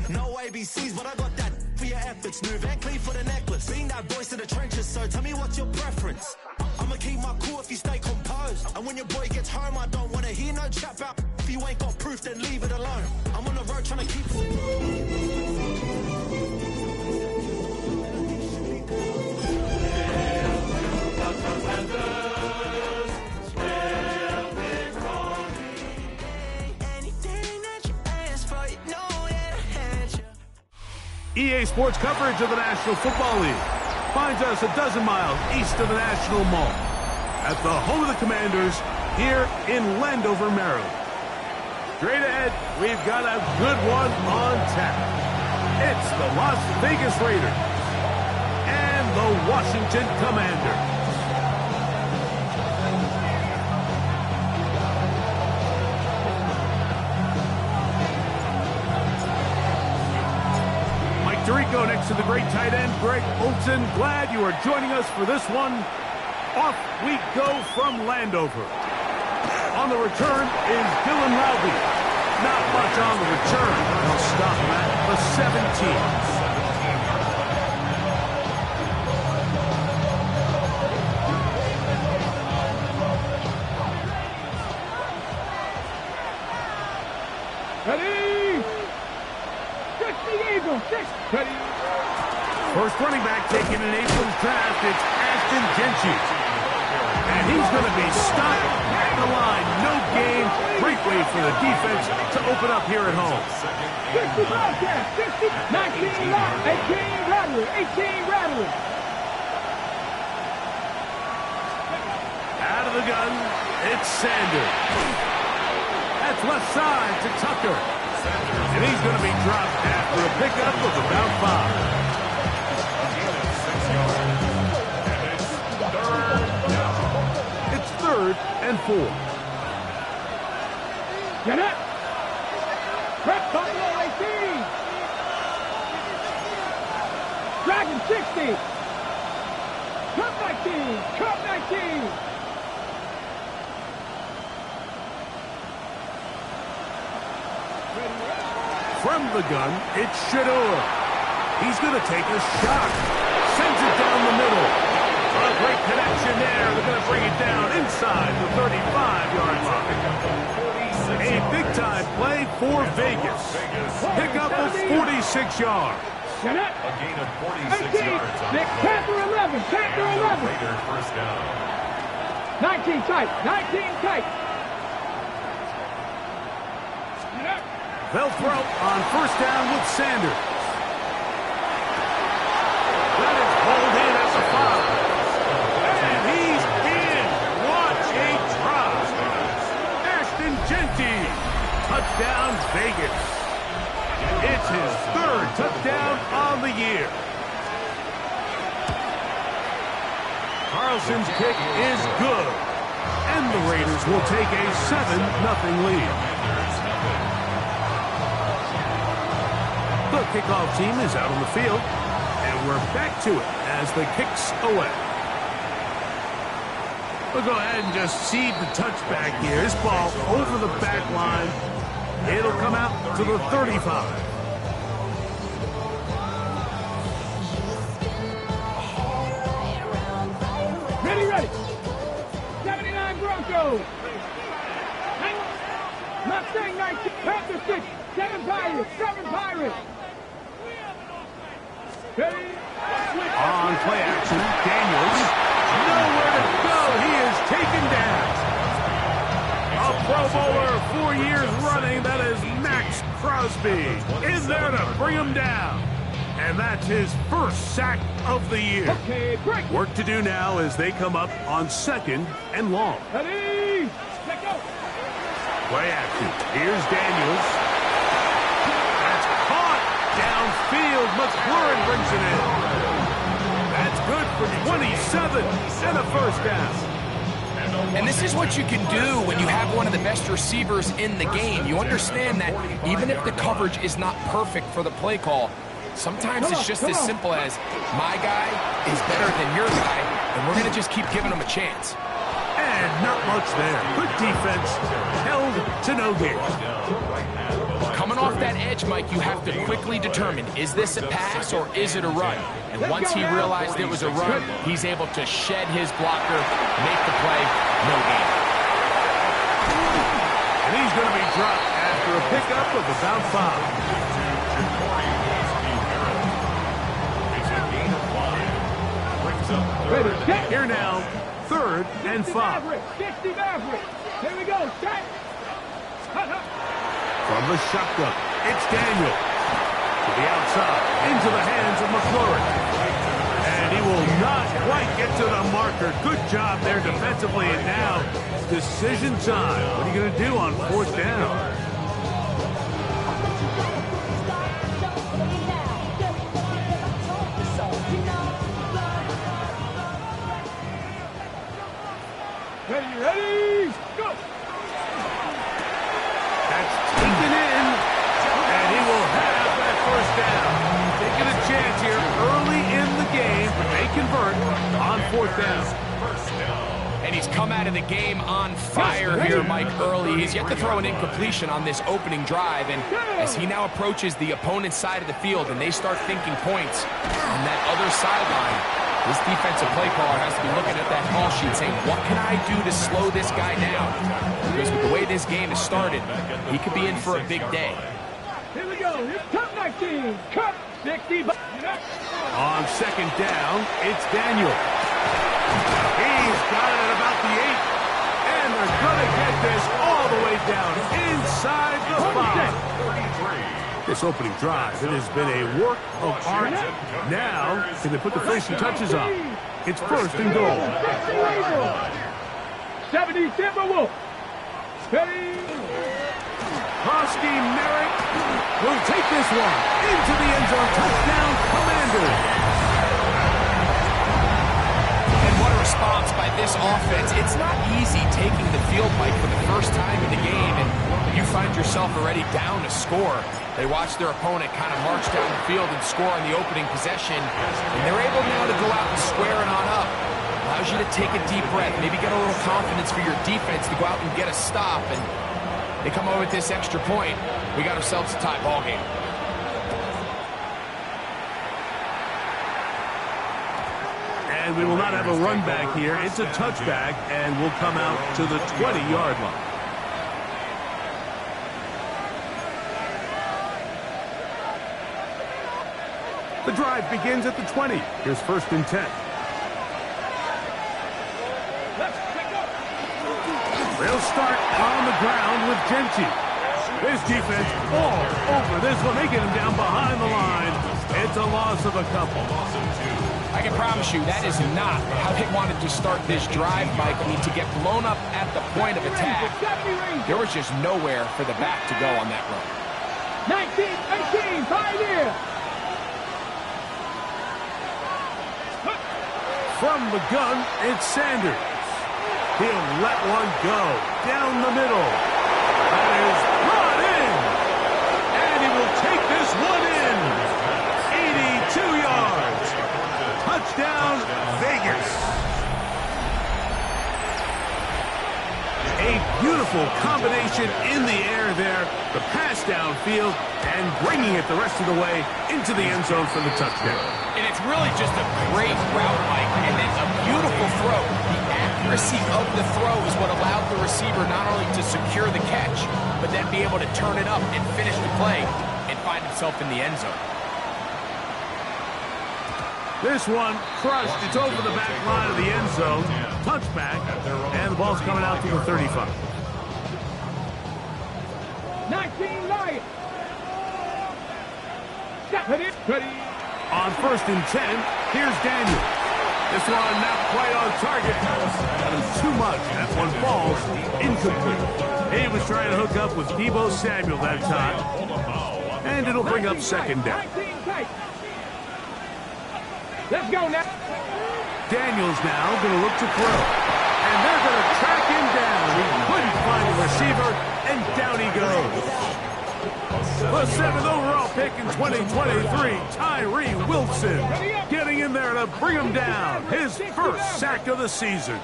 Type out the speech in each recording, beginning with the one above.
No ABCs, but I got that for your efforts. New Van Cleef for the necklace. Being that voice in the trenches, so tell me what's your preference. I'ma keep my cool if you stay composed. And when your boy gets home, I don't wanna hear no chat about. If you ain't got proof, then leave it alone. I'm on the road trying to keep. EA Sports coverage of the National Football League finds us a dozen miles east of the National Mall at the home of the Commanders here in Landover, Maryland. Straight ahead, we've got a good one on tap. It's the Las Vegas Raiders and the Washington Commanders. Tirico next to the great tight end, Greg Olsen. Glad you are joining us for this one. Off we go from Landover. On the return is Dylan Lowby. Not much on the return. They'll stop him at the 17. First running back taken in April's draft, it's Ashton Genty. And he's going to be stopped at the line. No gain. Great way for the defense to open up here at home. 60 broadcast, 60, 19 lock, 18 Rattler, 18 Rattler. Out of the gun, it's Sanders. That's left side to Tucker. And he's going to be dropped after a pickup of about 5. It's 3rd and 4. Get it. Prep Buffalo 18. Dragon 60. Cup 19. Cup 19. From the gun, it's Shedeur. He's going to take a shot. Sends it down the middle. A great connection there. They're going to bring it down inside the 35-yard line. A big-time play for Vegas. Pickup of 46 yards. Get it. A gain of 46 yards. Panther 11. Panther 11. Raider first down. 19 tight. 19 tight. They'll throw on first down with Sanders. That is pulled in at the 5. And he's in. Watch a drop. Ashton Genty. Touchdown Vegas. It's his 3rd touchdown on the year. Carlson's kick is good. And the Raiders will take a 7-0 lead. The kickoff team is out on the field, and we're back to it as the kick's away. We'll go ahead and just seed the touchback here. This ball over the back line. It'll come out to the 35. Ready. 79 Broncos. Mustang 19. Panther 6. 7 Pirates. 7 Pirates. Ready. On play action, Daniels. Nowhere to go. He is taken down. A Pro Bowler 4 years running. That is Max Crosby. In there to bring him down. And that's his first sack of the year. Okay, break. Work to do now as they come up on 2nd and long. Ready. Let go. Play action. Here's Daniels. Downfield, McLaurin brings it in. That's good for 27 and a first down. And this is what you can do when you have one of the best receivers in the game. You understand that even if the coverage is not perfect for the play call, sometimes it's just as simple as my guy is better than your guy, and we're going to just keep giving him a chance. And not much there. Good defense, held to no gain. Coming off that edge, Mike, you have to quickly determine, is this a pass or is it a run? And once he realized it was a run, he's able to shed his blocker, make the play, no gain. And he's going to be dropped after a pickup of about 5. Here now, 3rd and 5. 60 Maverick. Here we go. Set. From the shotgun, it's Daniel. To the outside, into the hands of McLaurin. And he will not quite get to the marker. Good job there defensively. And now, decision time. What are you going to do on 4th down? Ready, go! That's taken in, and he will have that 1st down. Taking a chance here early in the game, but they convert on 4th down. And he's come out of the game on fire here, Mike, early. He's yet to throw an incompletion on this opening drive, and as he now approaches the opponent's side of the field and they start thinking points on that other sideline, this defensive play caller has to be looking at that call sheet saying, what can I do to slow this guy down? Because with the way this game has started, he could be in for a big day. Here we go. It's Cup 19. Cup 60. On 2nd down, it's Daniel. He's got it at about the 8. And they're going to get this all the way down inside the 5. This opening drive, it has been a work of art. Now, can they put the finishing touches on? It's 1st and goal. 70 Timberwolves. Ready. Hosky Merrick will take this one into the end zone. Touchdown, Commanders. And what a response by this offense. It's not easy taking the field, Mike, for the first time in the game, and you find yourself already down a score. They watch their opponent kind of march down the field and score on the opening possession, and they're able now to go out and square it on up. Allows you to take a deep breath, maybe get a little confidence for your defense to go out and get a stop, and they come over with this extra point. We got ourselves a tie ball game. And we will not have a run back here. It's a touchback, and we'll come out to the 20-yard line. The drive begins at the 20. Here's 1st and 10. They'll start on the ground with Genty. This defense all over this one, making him down behind the line. It's a loss of a couple. I can promise you that is not how they wanted to start this drive, Mike. I mean, to get blown up at the point of attack, there was just nowhere for the back to go on that run. 19, 18, Pioneer. From the gun, it's Sanders. He'll let one go down the middle. That is brought in. And he will take this one in. 82 yards. Touchdown, Vegas. A beautiful combination in the air there. The pass downfield and bringing it the rest of the way into the end zone for the touchdown. And it's really just a great route, Mike, and then a beautiful throw. The accuracy of the throw is what allowed the receiver not only to secure the catch, but then be able to turn it up and finish the play and find himself in the end zone. This one crushed. It's over the back line of the end zone. Touchback, and the ball's coming out to the 35. 19 Lions. Ready. On 1st and 10, here's Daniel. This one not quite on target. That is too much. That one falls incomplete. He was trying to hook up with Deebo Samuel that time. And it'll bring up 2nd down. Let's go now. Daniels now going to look to throw. And they're going to track him down. He couldn't find the receiver, and down he goes. The 7th overall pick in 2023, Tyree Wilson, getting in there to bring him down. His first sack of the season.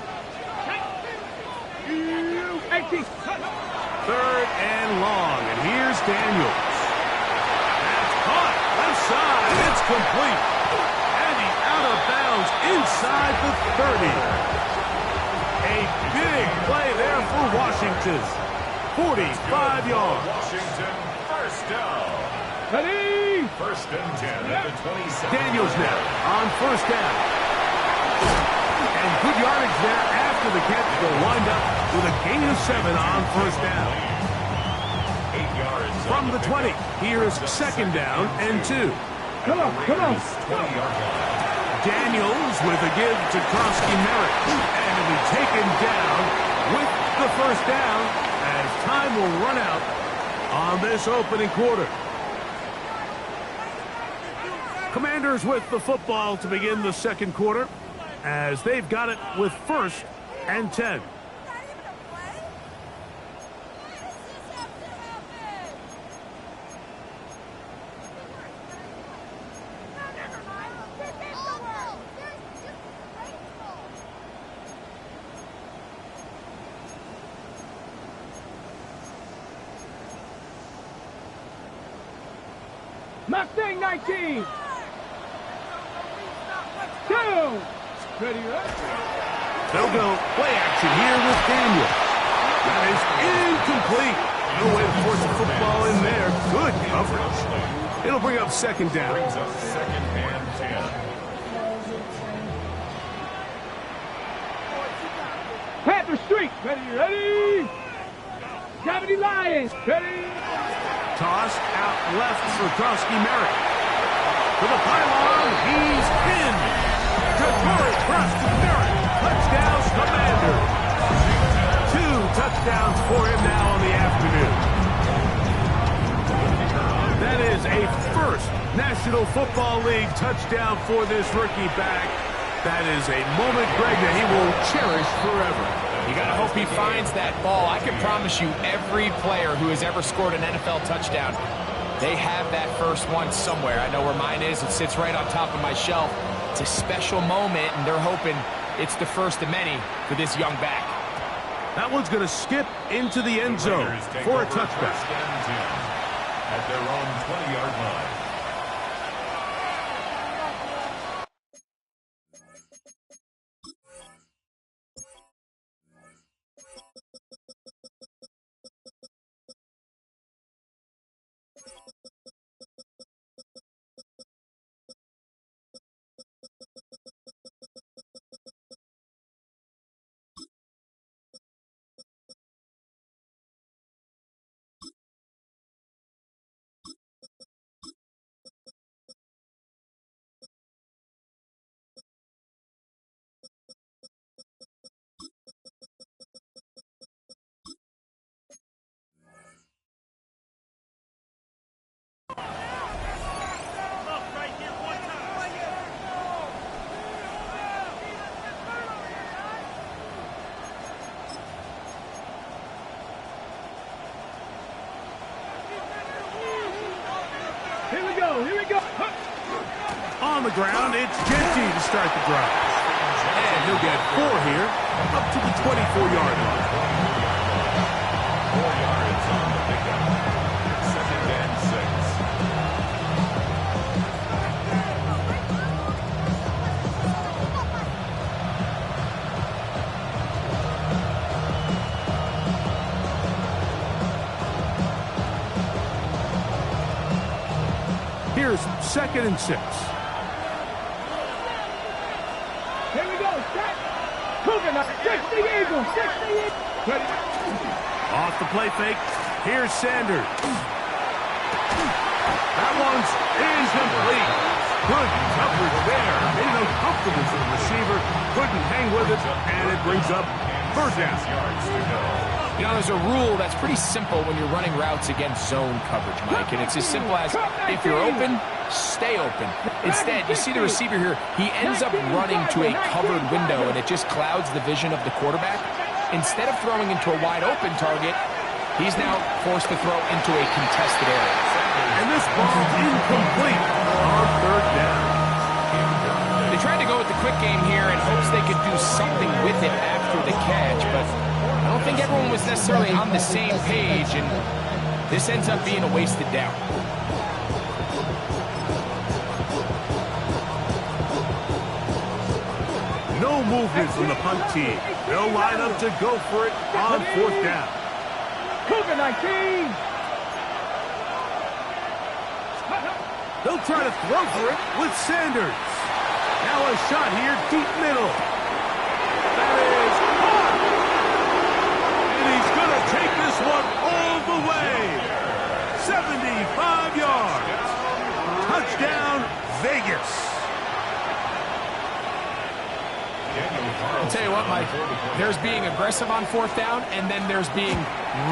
3rd and long, and here's Daniels. incomplete. And he's out of bounds inside the 30. A big play there for Washington. 45 yards. Washington, first down. Ready? First and 10 at the 27. Daniels now on first down. And good yardage there after the catch. They'll wind up with a gain of 7 on first down. 8 yards From the 20, here's second down and 2. Come on, come on. 20-yard line. Daniels with a give to Krosky Merritt. And he'll be taken down with the first down as time will run out on this opening quarter. Commanders with the football to begin the second quarter as they've got it with first and 10. Mustang 19. Down. Ready, right? They'll go play action here with Daniel. That is incomplete. No way to force the football in there. Good coverage. It'll bring up second down. Brings up second and 10. Panther Street. Ready? Gravity Lions. Ready? Toss out left for Krosky Merritt. To the pylon, he's in. Ja'Cory Krosky Merritt. Touchdown, Commanders. 2 touchdowns for him now on the afternoon. That is a first National Football League touchdown for this rookie back. That is a moment, Greg, that he will cherish forever. You got to hope he finds that ball. I can promise you every player who has ever scored an NFL touchdown, they have that first one somewhere. I know where mine is. It sits right on top of my shelf. It's a special moment, and they're hoping it's the first of many for this young back. That one's going to skip into the end zone for a touchback. First and 10 at their own 20-yard line. Here we go. On the ground, it's Genty to start the drive. And he'll get 4 here, up to the 24-yard line. 4 yards on the pickup. Second and 6. Here's second and 6. Here we go. Set. Cougar, 60 Eagles. 60 Eagles. Ready? Off the play fake. Here's Sanders. That one's incomplete. Good coverage there. Made it uncomfortable for the receiver. Couldn't hang with it, and it brings up first down. 6 yards to go. You know, there's a rule that's pretty simple when you're running routes against zone coverage, Mike, and it's as simple as if you're open, stay open. Instead, you see the receiver here, he ends up running to a covered window, and it just clouds the vision of the quarterback. Instead of throwing into a wide-open target, he's now forced to throw into a contested area. And this ball's incomplete on third down. They tried to go with the quick game here in hopes they could do something with it after the catch, but I don't think everyone was necessarily on the same page, and this ends up being a wasted down. No movement from the punt team. They'll line up to go for it on 4th down. Cougar 19. They'll try to throw for it with Sanders. Now a shot here, deep middle. That is caught. And he's going to take this one all the way. 75 yards. Touchdown, Vegas. I'll tell you what, Mike, there's being aggressive on 4th down, and then there's being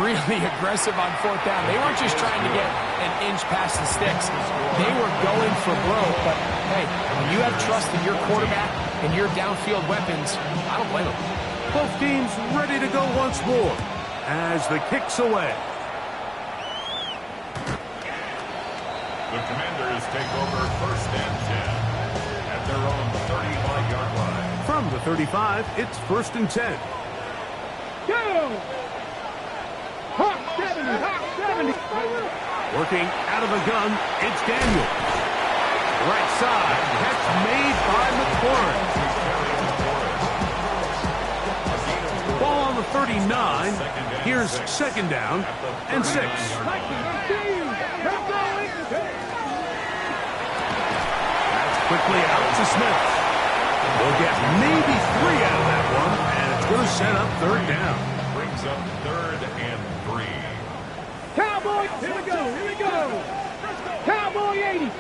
really aggressive on 4th down. They weren't just trying to get an inch past the sticks. They were going for broke, but hey, when you have trust in your quarterback and your downfield weapons, I don't blame them. Both teams ready to go once more as the kick's away. The Commanders take over 1st and 10 at their own 35-yard line. From the 35, it's 1st and 10. Go! Hawk 70, Hawk 70. Working out of the gun, it's Daniel. Right side, catch made by McLaurin. Ball on the 39. Here's 2nd down and 6. That's quickly out to Smith. We'll get maybe 3 out of that one, and it's going to set up 3rd down. Brings up 3rd and 3. Cowboy, here we go, here we go. Cowboy 80.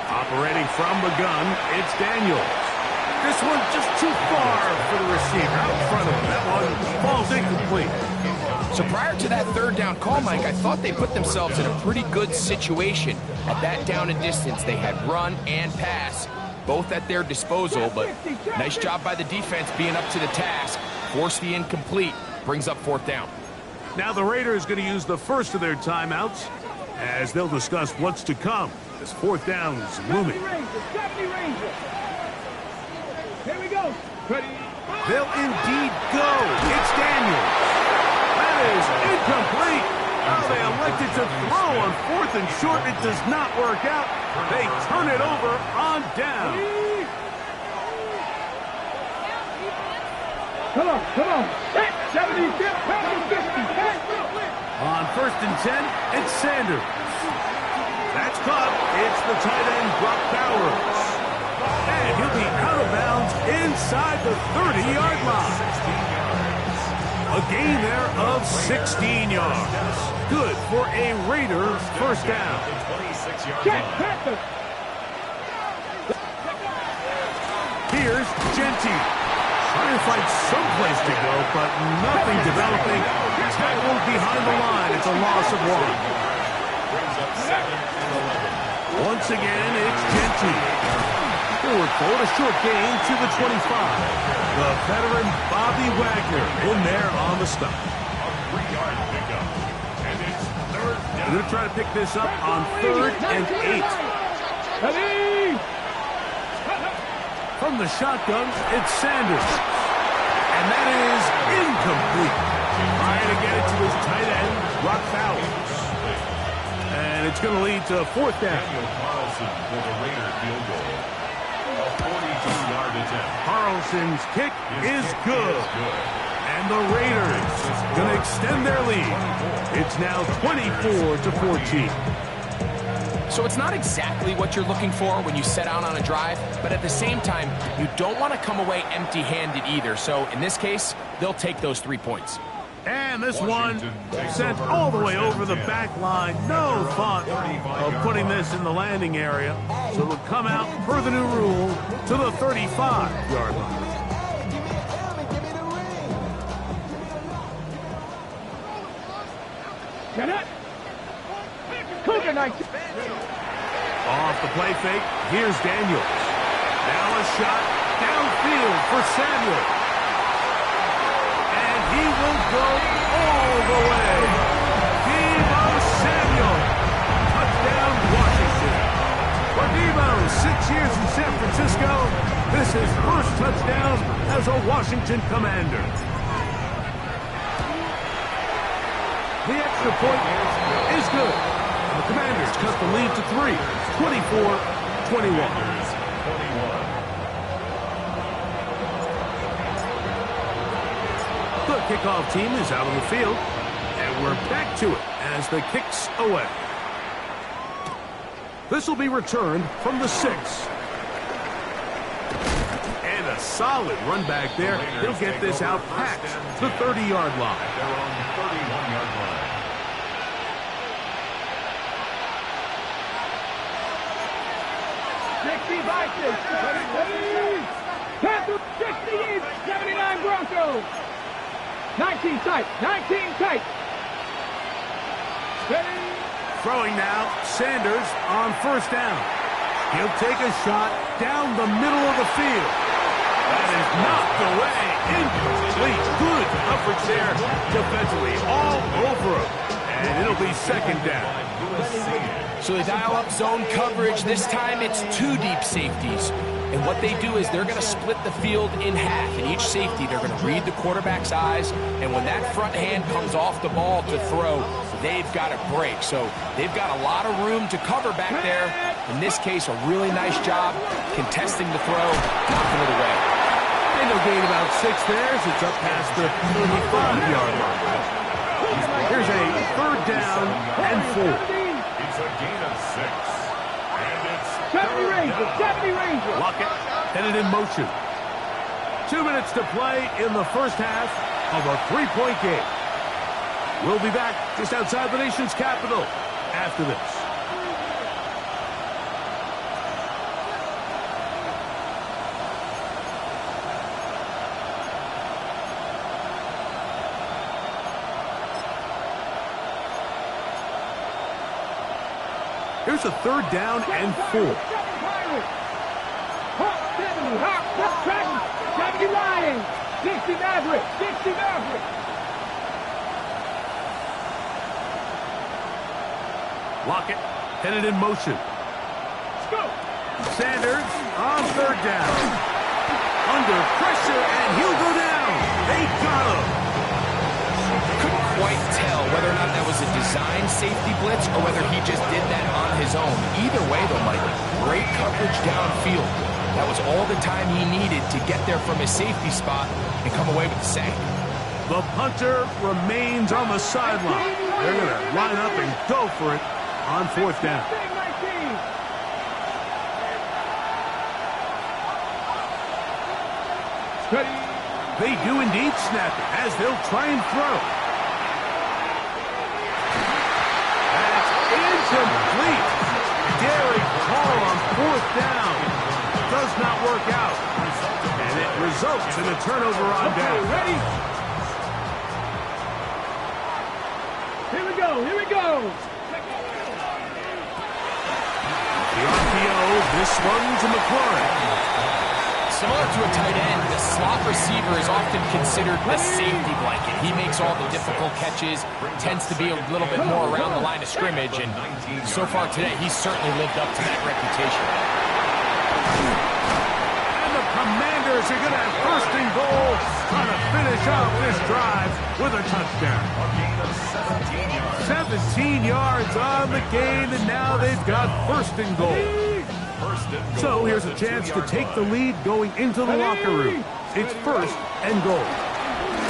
Operating from the gun, it's Daniels. This one just too far for the receiver. Out in front of him. That one falls incomplete. So prior to that 3rd down call, Mike, I thought they put themselves in a pretty good situation at that down and distance. They had run and pass, both at their disposal, but nice job by the defense being up to the task. Force the incomplete, brings up 4th down. Now the Raiders going to use the first of their timeouts as they'll discuss what's to come. This 4th down is looming. 70 Rangers. Here we go. Ready. They'll indeed go. It's Daniels. That is incomplete. Oh, they elected to throw on 4th and short. It does not work out. They turn it over on down. Come on, come on. 70, 50. On 1st and 10, it's Sanders. That's caught. It's the tight end, Brock Bowers. And he'll be out of bounds inside the 30-yard line. A gain there of 16 yards. Good for a Raider 1st down. Jack Panther. Here's Genty. Trying to find someplace to go, but nothing developing. Tackled behind the line. It's a loss of 1. Once again, it's Genty. Forward fold, a short gain to the 25. The veteran Bobby Wagner in there on the stop. A 3-yard pickup. And it's 3rd down. They're going to try to pick this up on 3rd and 8. Ready. From the shotgun, it's Sanders. And that is incomplete. Trying to get it to his tight end, Brock Bowers. And it's going to lead to 4th down. Daniel Carlson for the Raider field goal. A 42-yard attempt. Carlson's kick is good. And the Raiders going to extend their lead. It's now 24-14. So it's not exactly what you're looking for when you set out on a drive, but at the same time, you don't want to come away empty-handed either. So in this case, they'll take those 3 points. And this one sent all the way over the back line. No thought of putting this in the landing area. So it'll come out, per the new rule, to the 35-yard line. Get it. Cougar 19. Off the play fake, here's Daniels. Now a shot downfield for Samuel. And he will go all the way. Deebo Samuel. Touchdown, Washington. For Deebo, 6 years in San Francisco, this is first touchdown as a Washington Commander. The extra point is good. The Commanders cut the lead to 3, 24-21. kickoff team is out on the field, and we're back to it as the kick's away. This will be returned from the 6. And a solid run back there. He'll get this out past the 30-yard line. They're on the 31-yard line. 79 Broncos. 19 tight. 19 tight. Throwing now, Sanders on first down. He'll take a shot down the middle of the field. That is knocked away. Incomplete. Good coverage there defensively. All over him. And it'll be second down. So they dial up zone coverage. This time it's 2 deep safeties. And what they do is they're going to split the field in half. In each safety, they're going to read the quarterback's eyes. And when that front hand comes off the ball to throw, they've got to break. So they've got a lot of room to cover back there. In this case, a really nice job contesting the throw, knocking it away. And they'll gain about 6 there as it's up past the 35-yard line. Here's a third down and 4. It's a gain of 6. And it's 70 Rangers. 70 Rangers. Lockett headed in motion. 2 minutes to play in the first half of a 3-point game. We'll be back just outside the nation's capital after this. Here's a third down and 4. 70 Lions. 60 Mavericks. 60 Mavericks. Lockett headed in motion. Let's go. Sanders on third down. Under pressure, and he'll go down. They got him. Couldn't quite tell whether or not that was a design safety blitz or whether he just did that on his own. Either way, though, Mike, great coverage downfield. That was all the time he needed to get there from his safety spot and come away with the sack. The punter remains on the sideline. They're going to line up and go for it on fourth down. They do indeed snap it as they'll try and throw. That's incomplete. Derek Carr on fourth down. Does not work out. And it results in a turnover on down. Ready? Here we go. Here we go. The RPO, this one to McLaurin. Similar to a tight end, the slot receiver is often considered the safety blanket. He makes all the difficult catches, tends to be a little bit more around the line of scrimmage, and so far today, he's certainly lived up to that reputation. And the Commanders are going to have first and goal, trying to finish off this drive with a touchdown. 17 yards on the gain, and now they've got first and goal. So here's a chance to take the lead going into the locker room. It's first and goal.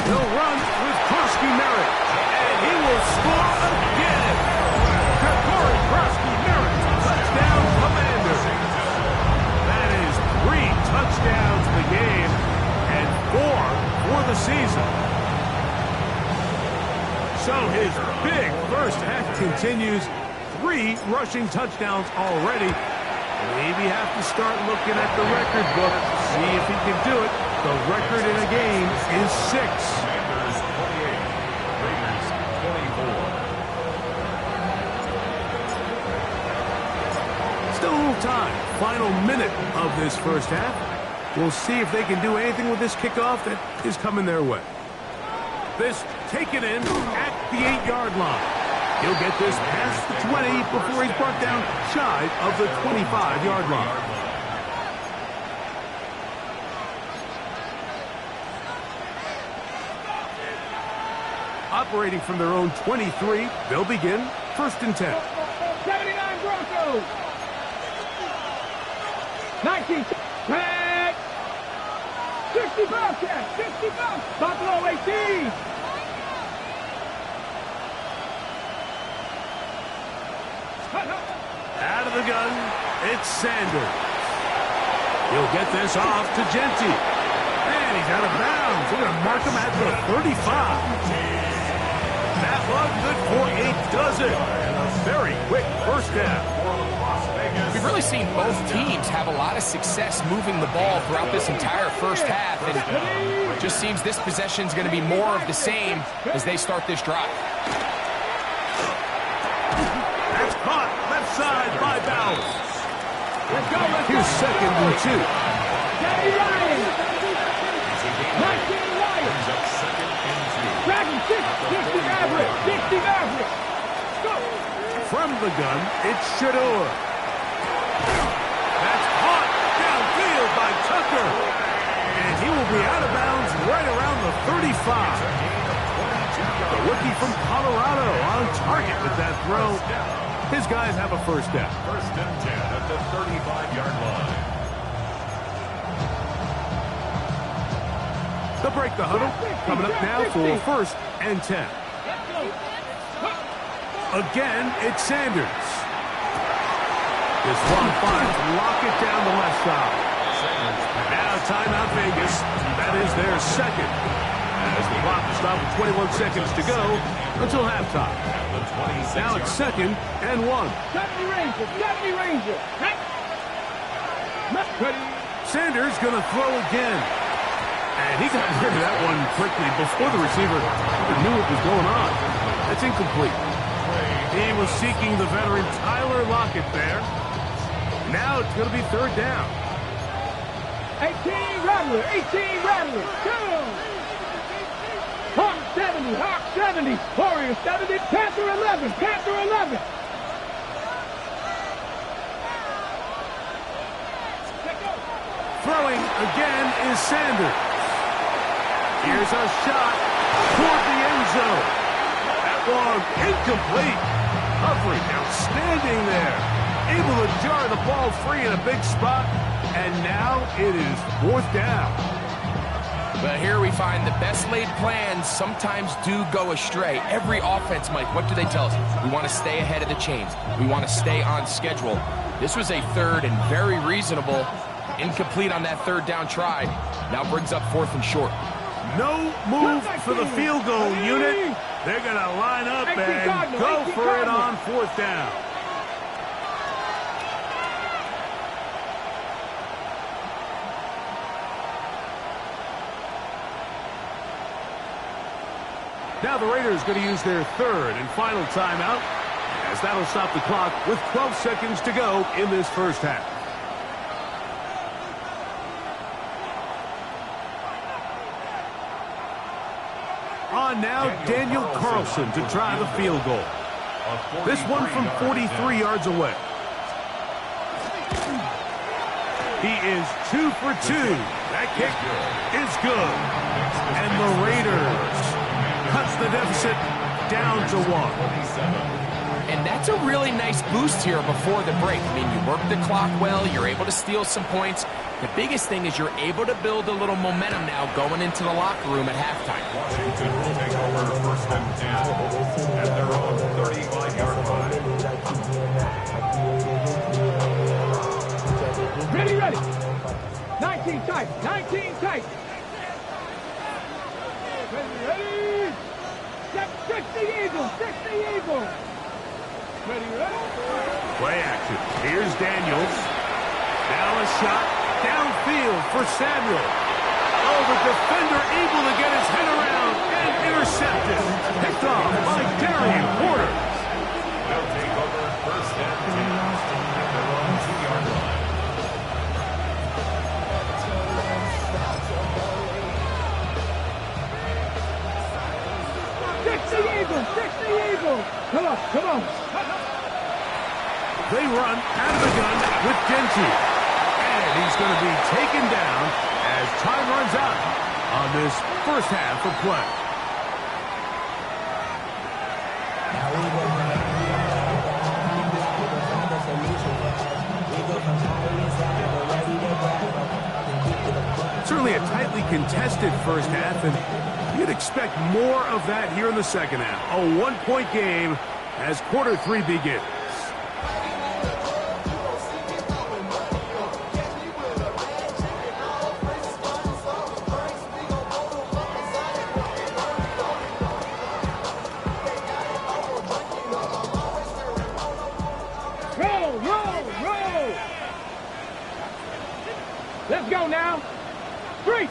They'll run with Krosky Merritt, and he will score again. Corey Krosky Merritt, touchdown Commanders. That is 3 touchdowns in the game and 4 for the season. So his big first half continues. 3 rushing touchdowns already. Maybe have to start looking at the record book, see if he can do it. The record in a game is 6. Commanders 28, Raiders 24. Still a little time. Final minute of this first half. We'll see if they can do anything with this kickoff that is coming their way. This taken in at the 8-yard line. He'll get this past the 20 before he's brought down shy of the 25-yard line. Operating from their own 23, they'll begin first and 10. 79 Broncos. 19. Tag. 60 60 Bobcats, 60 Bobcats. Buffalo 18. Out of the gun, it's Sanders. He'll get this off to Genty. And he's out of bounds. We're going to mark him at the 35. That one good for a dozen. And a very quick first down. We've really seen both teams have a lot of success moving the ball throughout this entire first half. And it just seems this possession is going to be more of the same as they start this drive. That's caught left side by Bowers. Here's 2nd and 2. Danny Ryan. 19 Ryan. Dragon 60 Maverick. 60 Maverick. Go. From the gun, it's Shador. That's caught downfield by Tucker. And he will be out of bounds right around the 35. The rookie from Colorado on target with that throw. His guys have a first down. 1st and 10 at the 35-yard line. They'll break the huddle. Coming up now for 1st and 10. Again, it's Sanders. This one finds Lockett down the left side. Now timeout Vegas. That is their second. As the clock is stopped with 21 seconds to go until halftime. Now it's 2nd and 1. 70 Rangers. 70 Rangers. Sanders going to throw again. And he got rid of that one quickly before the receiver even knew what was going on. That's incomplete. He was seeking the veteran Tyler Lockett there. Now it's going to be 3rd down. 18 Rattler. 18 Rattler. Go. Hawk 70. Hawk 70. Warriors 70. Panther 11. Panther 11. Throwing again is Sanders. Here's a shot toward the end zone. That one incomplete. Coverage outstanding there. Able to jar the ball free in a big spot. And now it is 4th down. But here we find the best laid plans sometimes do go astray. Every offense, Mike, what do they tell us? We want to stay ahead of the chains. We want to stay on schedule. This was a 3rd and very reasonable. Incomplete on that 3rd down try. Now brings up 4th and short. No move for the field goal unit. They're going to line up and go for it on 4th down. Now the Raiders going to use their 3rd and final timeout, as that'll stop the clock with 12 seconds to go in this first half. On now, Daniel Carlson to try the field goal. This one from 43 yards away. He is 2 for 2. That kick is good. And the Raiders cuts the deficit down to 1. And that's a really nice boost here before the break. I mean, you work the clock well, you're able to steal some points. The biggest thing is you're able to build a little momentum now going into the locker room at halftime. Washington will take over 1st and 10 at their own 35-yard line. Ready, ready. 19 tight. 19 tight. Ready. 60 Eagles. 60 Eagles. Ready, ready. Play action. Here's Daniels. Now a shot downfield for Samuel. Oh, the defender able to get his head around and intercepted. Picked off by Darian Porter. They'll take over 1st and 10 at their own 2-yard line. Eagles. 60 Eagles. Come on, come on. They run out of the gun with Genty. And he's going to be taken down as time runs out on this first half of play. Certainly a tightly contested first half, and you'd expect more of that here in the second half. A one-point game as quarter 3 begins. Let's go now. 3.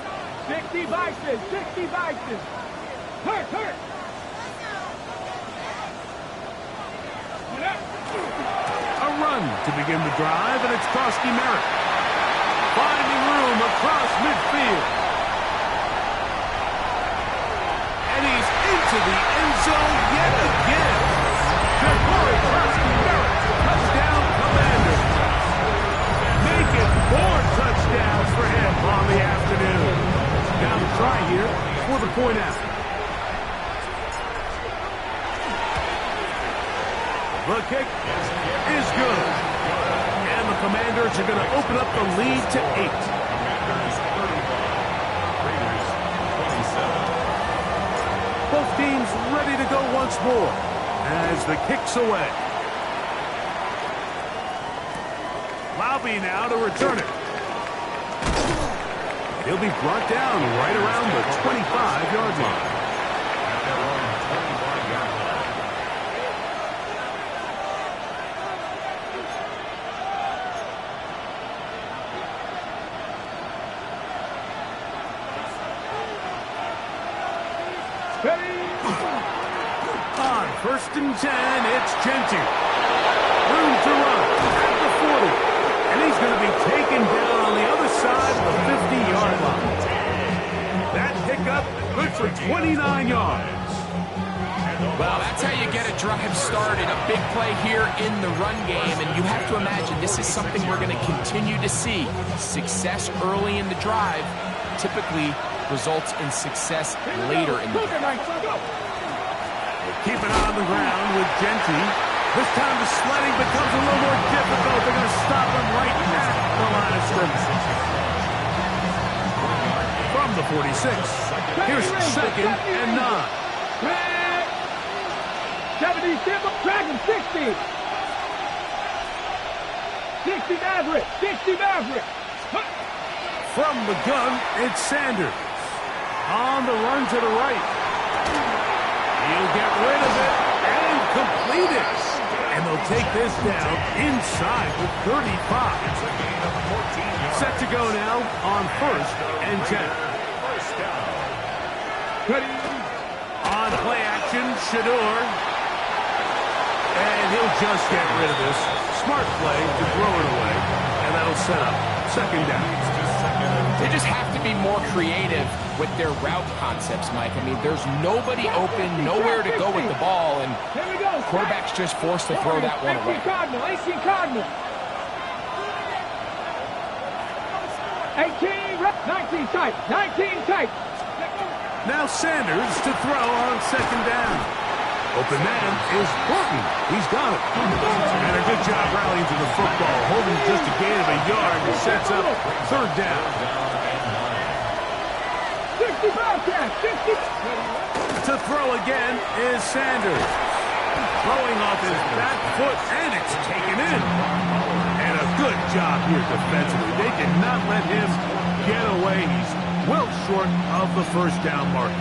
60 vices. 60 vices. Hurt. A run to begin the drive, and it's Koski Merritt. Finding room across midfield. And he's into the end zone yet again. Ja'Cory Koski-Merritt, touchdown Commander. Making 4 touchdowns for him on the afternoon. Now the try here for the point after. The kick is good. And the Commanders are going to open up the lead to 8. Commanders 35, Raiders 27. Both teams ready to go once more as the kick's away. Lobby now to return it. He'll be brought down right around the 25-yard line. At their own 25-yard line. On 1st and 10, it's Genty. Room to run at the 40. And he's going to be taken down on the other side of the 50-yard line. That pickup good for 29 yards. Well, that's how you get a drive started. A big play here in the run game. And you have to imagine this is something we're going to continue to see. Success early in the drive typically results in success later in the drive. Keep it on the ground with Genty. This time the sledding becomes a little more difficult. They're going to stop him right at the line of scrimmage. From the 46, here's 2nd and 9. 70, drag him, 60. 60 Maverick, 60 Maverick. From the gun, it's Sanders. On the run to the right. He'll get rid of it and complete it. And they'll take this down inside the 35. Set to go now on 1st and 10. On play action, Shedeur. And he'll just get rid of this. Smart play to throw it away. And that'll set up 2nd down. They just have to be more creative with their route concepts, Mike. I mean, there's nobody open, nowhere to go with the ball, and quarterback's just forced to throw that one away. 18 Cardinal. 18, 19 tight, 19 tight. Now Sanders to throw on 2nd down. Open man is Horton. He's got it. And a good job rallying to the football, holding just a gain of a yard and sets up 3rd down. 65 catch, 60. To throw again is Sanders. Throwing off his back foot, and it's taken in. And a good job here defensively. They did not let him get away. He's well short of the 1st down marker.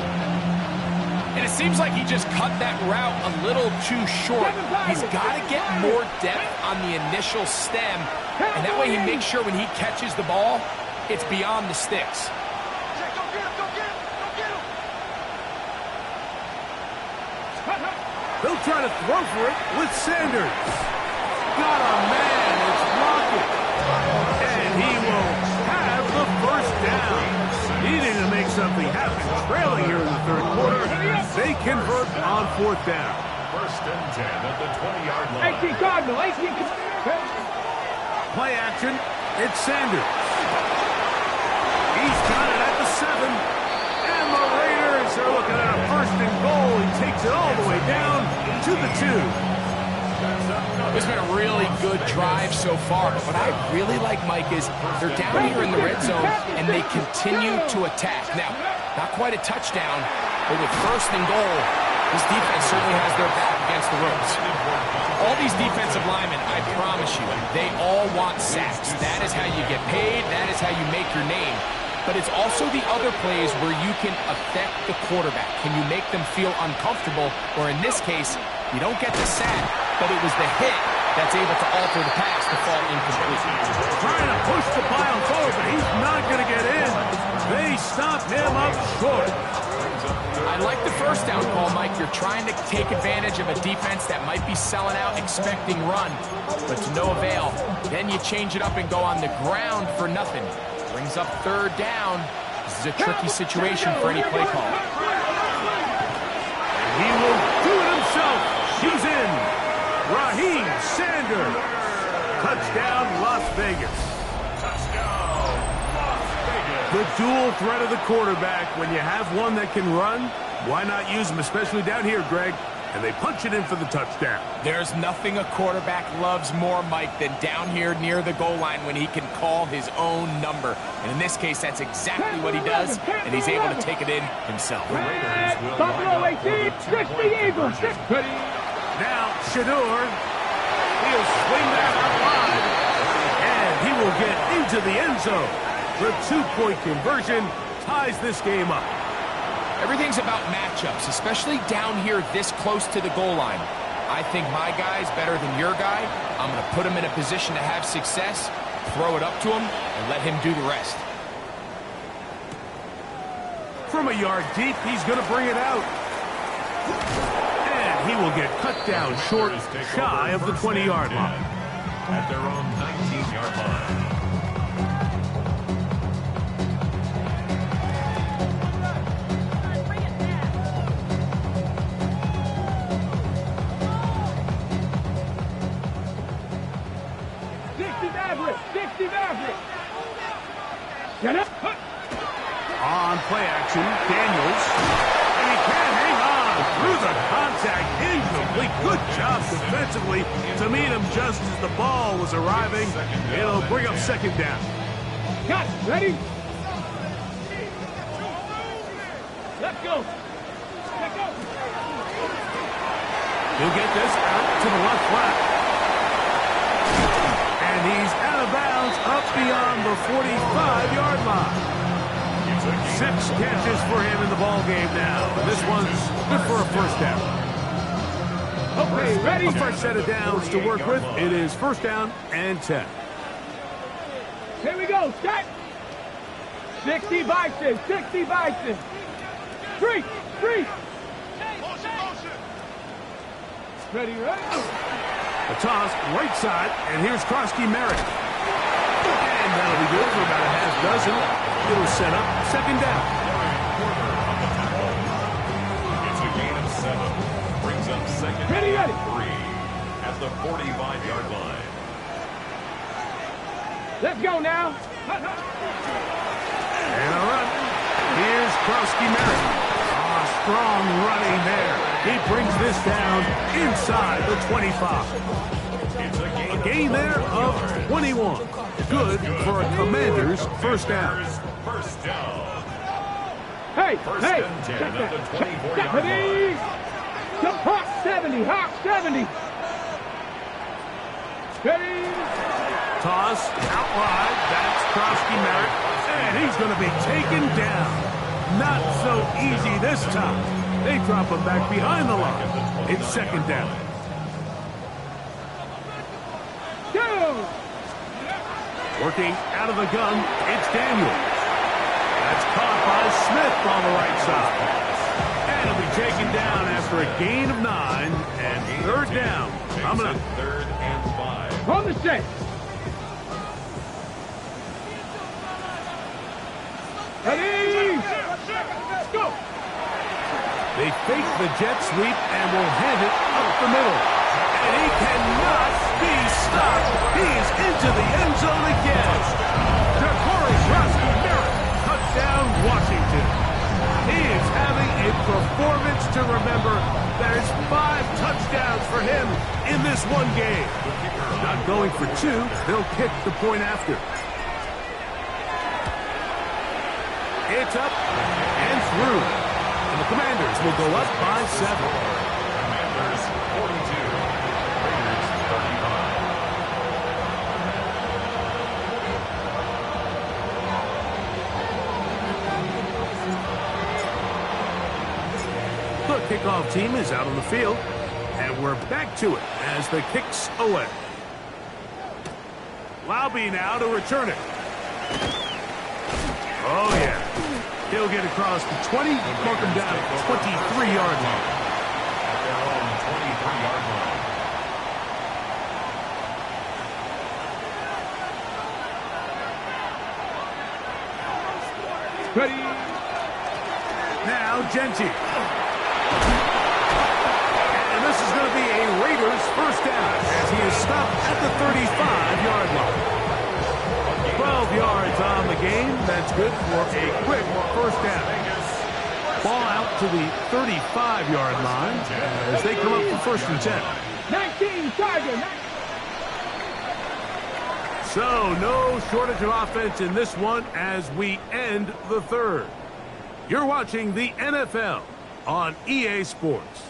And it seems like he just cut that route a little too short. He's got to get more depth on the initial stem, and that way he makes sure when he catches the ball, it's beyond the sticks. They'll try to throw for it with Sanders. Got a man, it's Lockett. And he will have the 1st down. Needing to make something happen. Trailing here in the 3rd quarter. They convert on 4th down. 1st and 10 at the 20-yard line. 18 Cardinal, 18. Play action, it's Sanders. He's got it at the 7. And the Raiders are looking at a 1st and goal. He takes it all the way down to the 2. It's been a really good drive so far, but what I really like, Mike, is they're down here in the red zone, and they continue to attack. Now, not quite a touchdown, but with first and goal, this defense certainly has their back against the ropes. All these defensive linemen, I promise you, they all want sacks. That is how you get paid. That is how you make your name. But it's also the other plays where you can affect the quarterback. Can you make them feel uncomfortable? Or in this case, you don't get the sack, but it was the hit that's able to alter the pass to fall incomplete. Trying to push the pile forward, but he's not going to get in. They stop him up short. I like the first down call, Mike. You're trying to take advantage of a defense that might be selling out, expecting run, but to no avail. Then you change it up and go on the ground for nothing. Brings up third down. This is a tricky situation for any play call. He will do it himself. He's in. Raheem Sanders. Touchdown, Las Vegas. The dual threat of the quarterback. When you have one that can run, why not use him, especially down here, Greg? And they punch it in for the touchdown. There's nothing a quarterback loves more, Mike, than down here near the goal line when he can call his own number. And in this case, that's exactly what he does, and he's able to take it in himself. Buffalo 18, 60 Eagles. Now, Shedeur, he'll swing that up wide, and he will get into the end zone. The two-point conversion ties this game up. Everything's about matchups, especially down here this close to the goal line. I think my guy's better than your guy. I'm going to put him in a position to have success, throw it up to him, and let him do the rest. From a yard deep, he's going to bring it out. And he will get cut down short, shy of the 20-yard line. At their own 19-yard line. Get up. On play action, Daniels. And he can't hang on through the contact. Incomplete. Good job defensively to meet him just as the ball was arriving. It'll bring up second down. Got it. Ready? Let's go. Let's go. He'll get this out to the left flat. And he's out of bounds up beyond the 45-yard line. 6 catches for him in the ball game now. And this one's good for a first down. Okay, ready? A fresh set of downs to work with. It is first down and 10. Here we go. Set. 60 Bison. 60 Bison. 3. Ready, ready? A toss, right side, and here's Krosky Merritt. And that'll be good for about a half dozen. It'll set up second down. It's a gain of 7. Brings up second Ready. and 3 at the 45-yard line. Let's go now. And a run. Here's Krosky Merritt. Strong running there. He brings this down inside the 25. A gain there of 21. Good for a Commander's first down. First down. Hey, First hey. and 10 Check at the that. 24-yard Ready? line. To Hawk 70. Hawk 70. Ready? Toss out wide. That's Krosky Merritt. And he's going to be taken down. Not so easy this time. They drop him back behind the line. It's second down. Go. Working out of the gun, it's Daniels. That's caught by Smith on the right side. And he'll be taken down after a gain of 9 and third down. Coming up. Third and 5. On the set. Ready? Go. They fake the jet sweep and will hand it up the middle. And he cannot be stopped. He is into the end zone again. DeCorey Krosky Merritt, touchdown Washington. He is having a performance to remember. There's 5 touchdowns for him in this one game. Not going for two, they'll kick the point after. It's up and through. And the Commanders will go up by 7. Commanders 42, Raiders 35. The kickoff team is out on the field, and we're back to it as the kick's away. Laube now to return it. Oh, yeah. He'll get across the 20, mark him down at the 23-yard line. At their own 23-yard line. Ready. Now, Genty. And this is going to be a Raiders first down as he is stopped at the 35-yard line. 12 yards on the game. That's good for a quick first down. Ball out to the 35-yard line as they come up for first and 10. 19, Tiger. So, no shortage of offense in this one as we end the third. You're watching the NFL on EA Sports.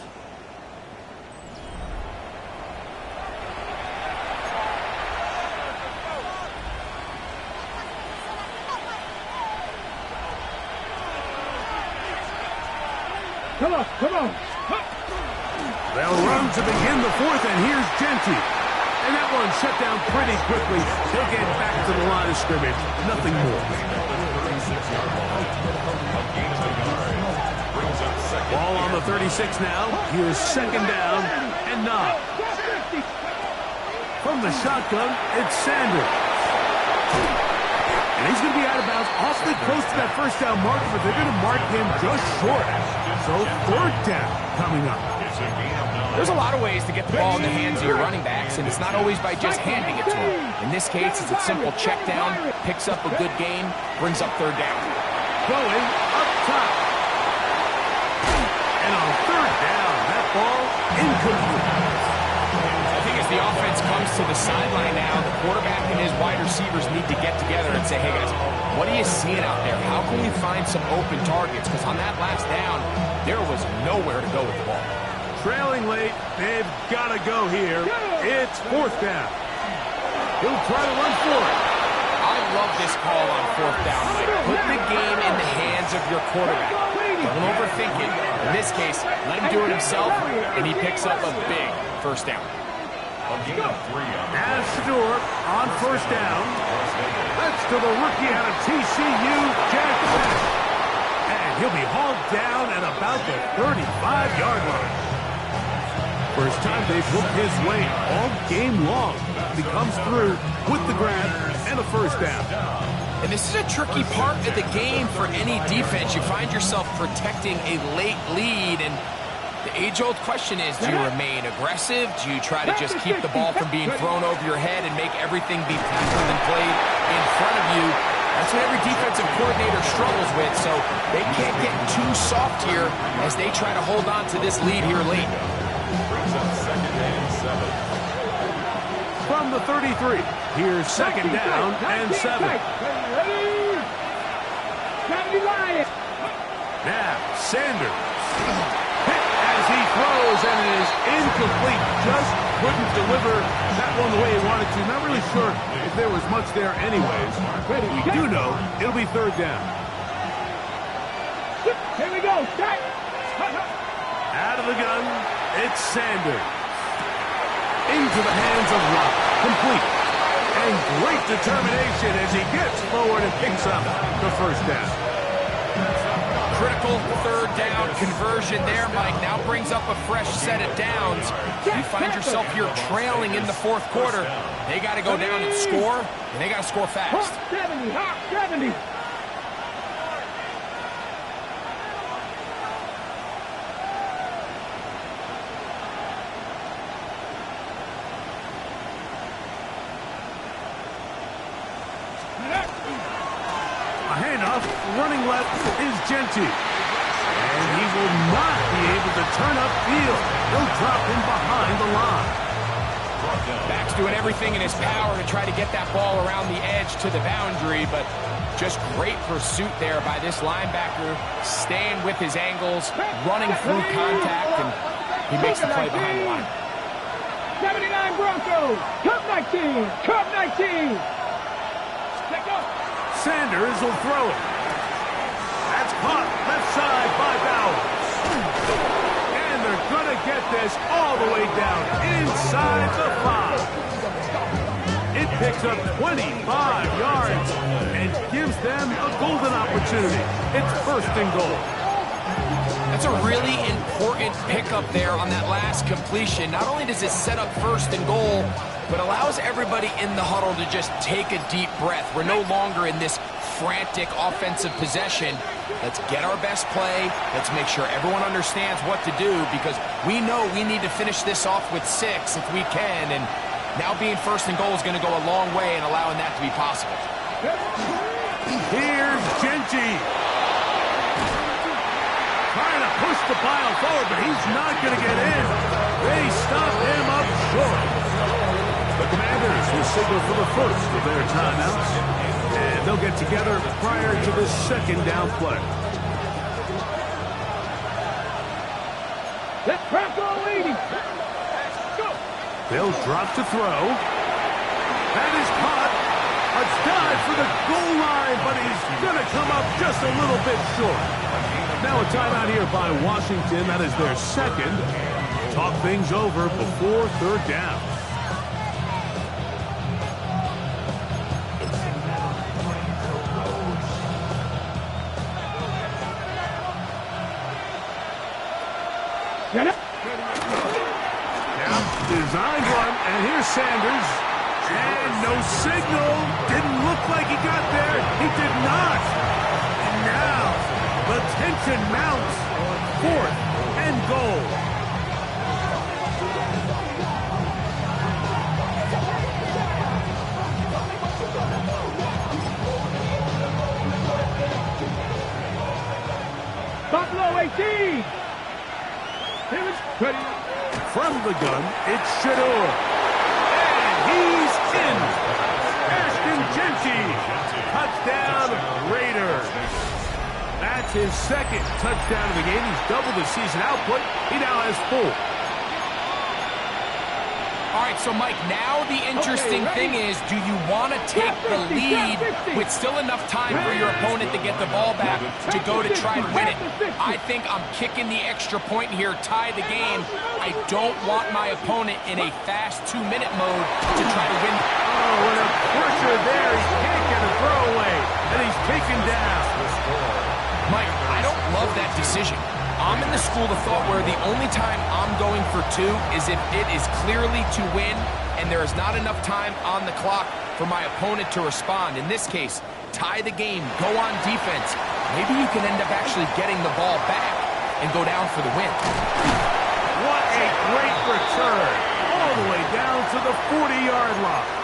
Come on, come on. They'll run to begin the fourth, and here's Genty. And that one shut down pretty quickly. They'll get back to the line of scrimmage. Nothing more. Ball on the 36 now. Here's second down and 9. From the shotgun, it's Sanders. And he's going to be out of bounds awfully close to that first down mark, but they're going to mark him just short. So third down coming up. There's a lot of ways to get the ball in the hands of your running backs, and it's not always by just handing it to them. In this case, it's a simple check down, picks up a good gain, brings up third down. Going up top. And on third down, that ball incomplete. I think as the offense comes to the sideline now, the quarterback and his wide receivers need to get together and say, hey guys, what are you seeing out there? How can we find some open targets? Because on that last down, there was nowhere to go with the ball. Trailing late, they've got to go here. It's fourth down. He'll try to run for it. I love this call on fourth down, Mike. Put the game in the hands of your quarterback. Don't overthink it. In this case, let him do it himself, and he picks up a big first down. As Shedeur on first down. That's to the rookie out of TCU, Jack Bech. And he'll be hauled down at about the 35-yard line. First time they've looked his way all game long. He comes through with the grab and a first down. And this is a tricky part of the game for any defense. You find yourself protecting a late lead, and the age-old question is, do you remain aggressive? Do you try to just keep the ball from being thrown over your head and make everything be tackled and played in front of you? That's what every defensive coordinator struggles with, so they can't get too soft here as they try to hold on to this lead here late. From the 33, here's second down and 7. Now, Sanders. Hit as he throws, and it is incomplete. Just couldn't deliver that one the way he wanted to. Not really sure if there was much there anyways. But we do know it'll be third down. Here we go. Out of the gun, it's Sanders. Into the hands of Locke. Complete. And great determination as he gets forward and picks up the first down. Critical third down conversion there, Mike. Now brings up a fresh set of downs. You find yourself here trailing in the fourth quarter. They got to go down and score, and they got to score fast. Hawk 70, Hawk 70. A handoff, running left is Genty. And he will not be able to turn upfield. He'll drop him behind the line. Back's doing everything in his power to try to get that ball around the edge to the boundary, but just great pursuit there by this linebacker, staying with his angles, running through contact, and he makes the play behind the line. 79 Broncos, Cup 19, Cup 19. Sanders will throw it. That's caught left side by Bowers. And they're going to get this all the way down inside the 5. It picks up 25 yards and gives them a golden opportunity. It's first and goal. That's a really important pickup there on that last completion. Not only does it set up first and goal, but allows everybody in the huddle to just take a deep breath. We're no longer in this frantic offensive possession. Let's get our best play. Let's make sure everyone understands what to do, because we know we need to finish this off with 6 if we can, and now being first and goal is going to go a long way in allowing that to be possible. Here's Genty. Trying to push the pile forward, but he's not going to get in. They stop him up short. The Commanders will signal for the first of their timeouts, and they'll get together prior to the second down play. Let's Bronco leading. Go. They'll drop to throw. That is caught. A dive for the goal line, but he's going to come up just a little bit short. Now a timeout here by Washington. That is their second. Talk things over before third down. Designed one, and here's Sanders. And no signal. Didn't look like he got there. He did not. And now the tension mounts. Fourth and goal. Buffalo 18. Here is ready. From the gun, it's Shedeur. And he's in. Ashton Genty. Touchdown, Raiders. That's his second touchdown of the game. He's doubled his season output. He now has 4. All right, so Mike, now the interesting thing is, do you want to take the lead with still enough time for your opponent to get the ball back to go to try and win it? I think I'm kicking the extra point here, tie the game. I don't want my opponent in a fast 2-minute mode to try to win. Oh, and a pressure there. He can't get a throwaway, and he's taken down. Mike, I don't love that decision. I'm in the school of thought where the only time I'm going for 2 is if it is clearly to win and there is not enough time on the clock for my opponent to respond. In this case, tie the game, go on defense. Maybe you can end up actually getting the ball back and go down for the win. What a great return. All the way down to the 40-yard line.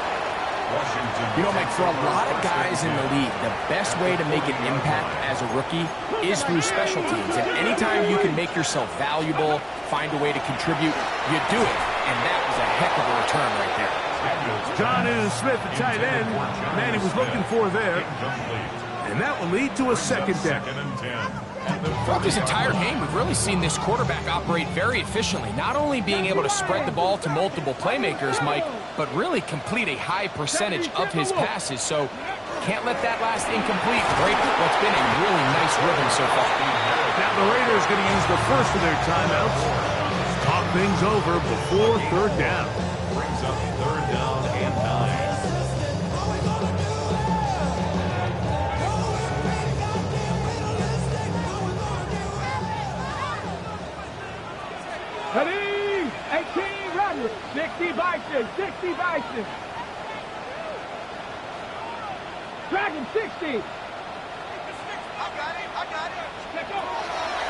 You know, Mike, for a lot of guys in the league, the best way to make an impact as a rookie is through special teams. And anytime you can make yourself valuable, find a way to contribute, you do it. And that was a heck of a return right there. Jonnu Smith, the tight end, man he was looking for there. And that will lead to a second down. Throughout this entire game, we've really seen this quarterback operate very efficiently, not only being able to spread the ball to multiple playmakers, Mike, but really complete a high percentage of his passes. So can't let that last incomplete break what's been a really nice rhythm so far. Now the Raiders going to use the first of their timeouts. Talk things over before third down. Brings up third down and 9. Ready? 18 Raiders. 60 Bison. 60 Bison. Dragon 60. I got it.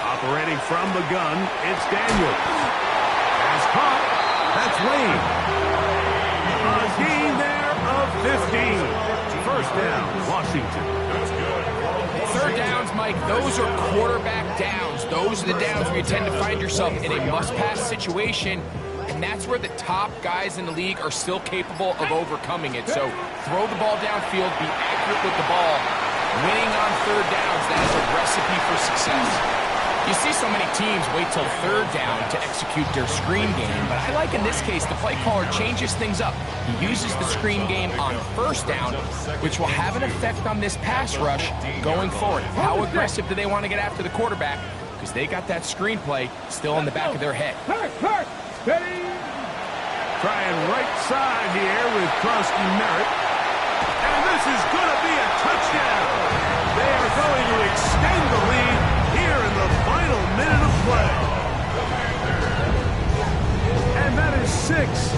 Operating from the gun, it's Daniels. Has caught. That's Wayne. A gain there of 15. First down, Washington. Third downs, Mike, those are quarterback downs. Those are the downs where you tend to find yourself in a must-pass situation. And that's where the top guys in the league are still capable of overcoming it. So throw the ball downfield, be accurate with the ball. Winning on third downs, that is a recipe for success. You see so many teams wait till third down to execute their screen game, but I like in this case the play caller changes things up. He uses the screen game on first down, which will have an effect on this pass rush going forward. How aggressive do they want to get after the quarterback? Because they got that screen play still in the back of their head. Trying right side here with Krusty Merritt. And this is going to be a touchdown. They are going to extend the lead here in the final minute of play. And that is six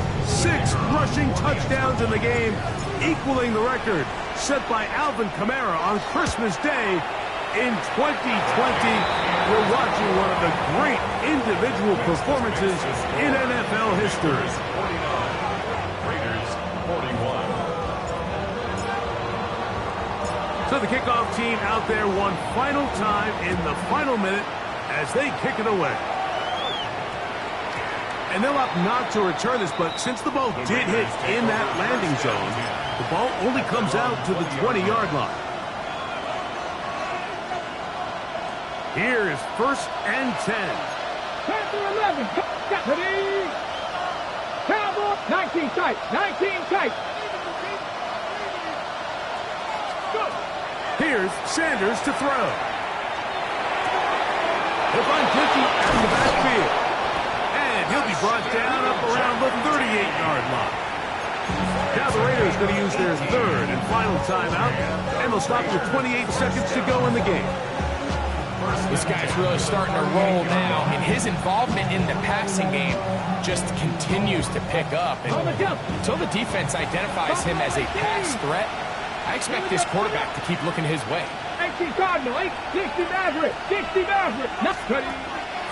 rushing touchdowns in the game, equaling the record set by Alvin Kamara on Christmas Day in 2020. We're watching one of the great individual performances in NFL history. Raiders 41. So the kickoff team out there one final time in the final minute as they kick it away. And they'll opt not to return this, but since the ball did hit in that landing zone, the ball only comes out to the 20-yard line. Here is 1st and 10. Panther 11. Cowboy 19 tight. 19 tight. Here's Sanders to throw. He'll find Dickey out of the backfield. And he'll be brought down up around the 38-yard line. Now the Raiders going to use their third and final timeout, and they'll stop with 28 seconds to go in the game. This guy's really starting to roll now, and his involvement in the passing game just continues to pick up. And until the defense identifies him as a pass threat, I expect this quarterback to keep looking his way. 18 Cardinal, 60 Maverick, 60 Maverick.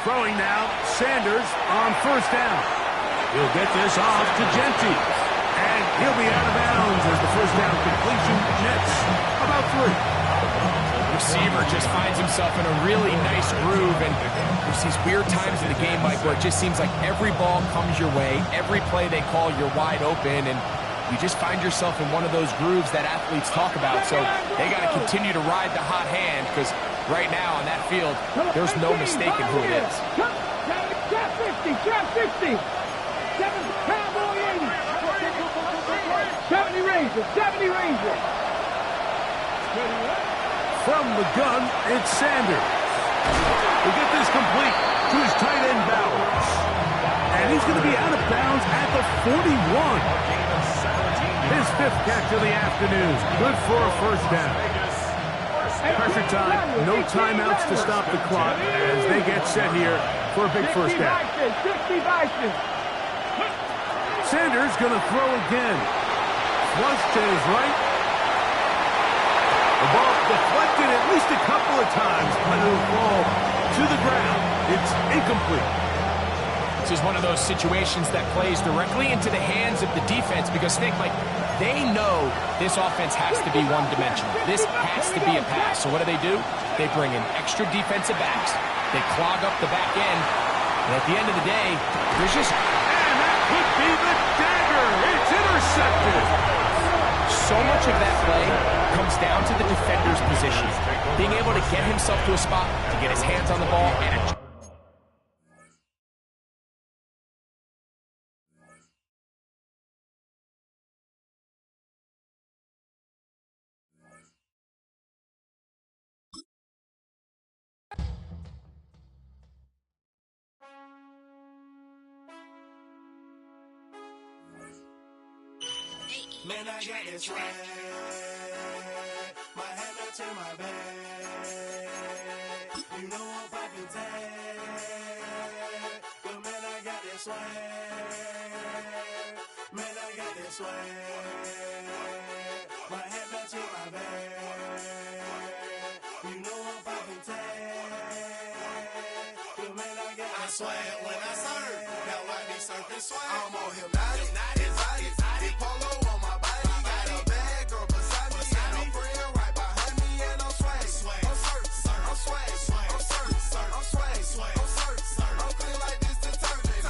Throwing now, Sanders on 1st down. He'll get this off to Genty. And he'll be out of bounds as the 1st down completion nets about 3. Receiver just finds himself in a really nice groove, and there's these weird times in the game, Mike, where it just seems like every ball comes your way, every play they call, you're wide open, and you just find yourself in one of those grooves that athletes talk about. So they got to continue to ride the hot hand, because right now on that field, there's no mistaking who it is. Trap 50, trap 60. 7 Cowboy 80. 70 Rangers, 70 Rangers. From the gun, it's Sanders. He'll get this complete to his tight end Bowers. And he's going to be out of bounds at the 41. His 5th catch of the afternoon. Good for a 1st down. Pressure time, no timeouts to stop the clock as they get set here for a big 1st down. Sanders going to throw again. Flush to his right. The ball deflected at least a couple of times, but it'll fall to the ground. It's incomplete. This is one of those situations that plays directly into the hands of the defense because, think, like, they know this offense has to be one-dimensional. This has to be a pass. So what do? They bring in extra defensive backs. They clog up the back end. And at the end of the day, there's just... And that could be the dagger. It's intercepted. So much of that play comes down to the defender's position. Being able to get himself to a spot, to get his hands on the ball, and Man, I got this swag. My head up to my bag. You know I'm poppin' tag. But man, I got this swag. Man, I got this swag. My head up to my bag. You know I'm poppin' tag. But man, I got this swag. When I serve, now I be surfing swag. I'm on hypnotic, exotic, polo on my body. Got a bad girl beside me, and a friend right behind me, and I'm swag. I'm surf, I'm swag, I'm surf, I'm swag, I'm surf, I'm clean like this detergent.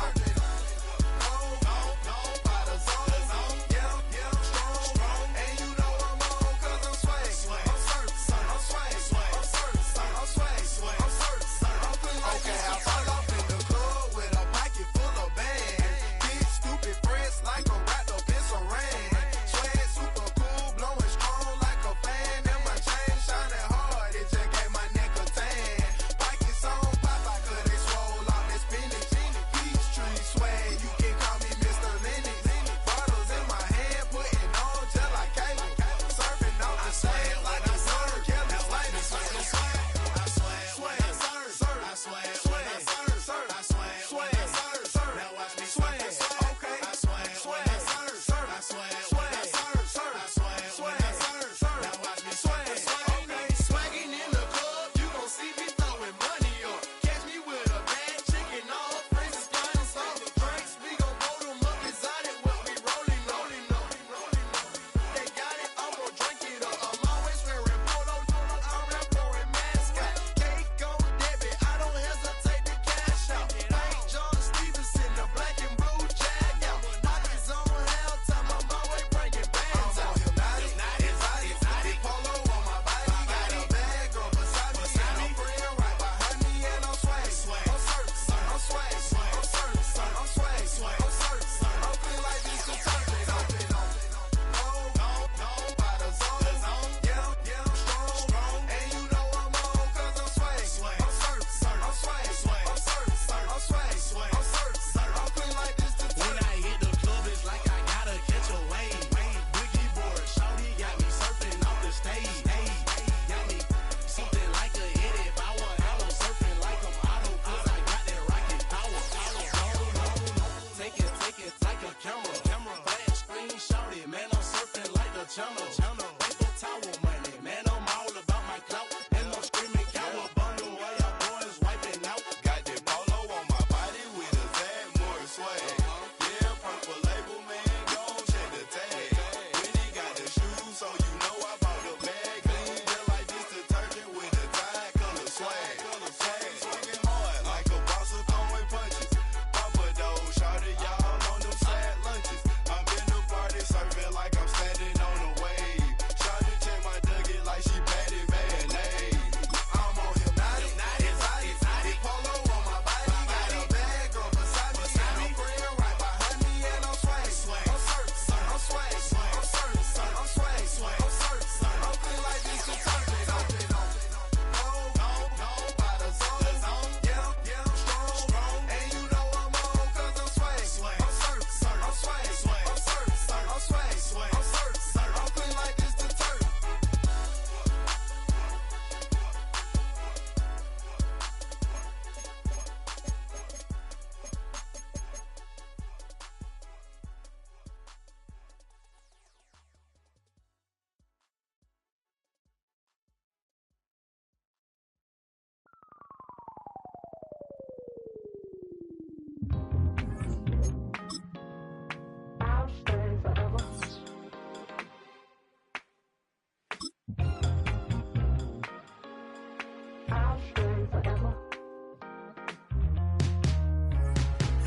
I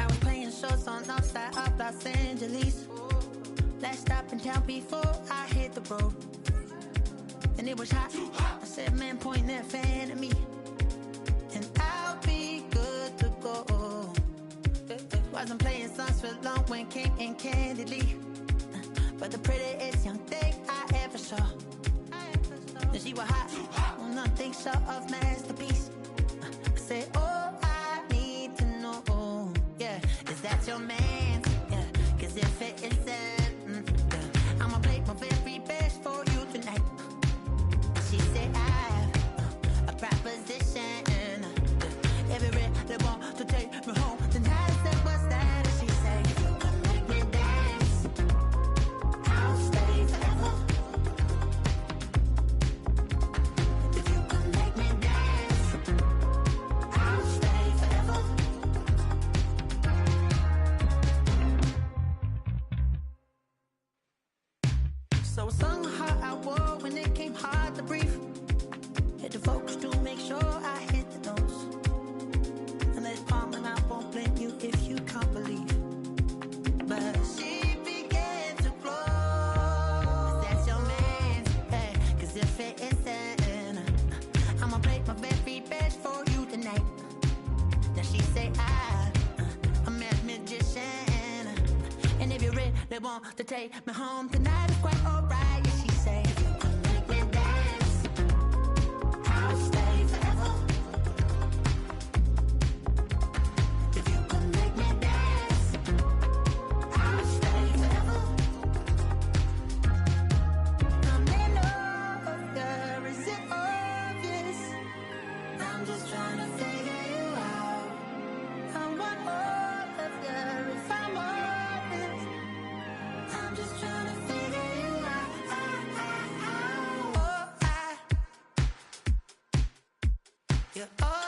was playing shows on outside of Los Angeles. Last stop in town before I hit the road. And it was hot. I said, man, point that fan at me, and I'll be good to go. Wasn't playing songs for long when came in candidly, but the prettiest young thing I ever saw. And she was hot, well, nothing short of masterpiece. I said, oh, I need to know, yeah, is that your man? Yeah, cause if it isn't, yeah, I'ma play my very best for you tonight. She said, I have a proposition. Every really want to take me home tonight. I said, what's that? And she said, if you can make me dance, I'll stay forever. If you can make me dance, I'll stay forever. So I sung how I wore when it came hard to breathe. Hit the focus to make sure I hit the notes. And let's palm and I won't blame you if you can't believe. But she began to flow. That's your man, hey, cause if it isn't, I'ma play my very best for you tonight. Now she say I'm a magician, and if you really want to take me home tonight, it's quite alright. Yeah, she say, if you can make me dance, I'll stay forever. If you can make me dance, I'll stay forever. I'm in love, girl, is it obvious? I'm just trying to figure you out. I want all of you if I'm honest. I'm just trying to figure you out. Oh, you're all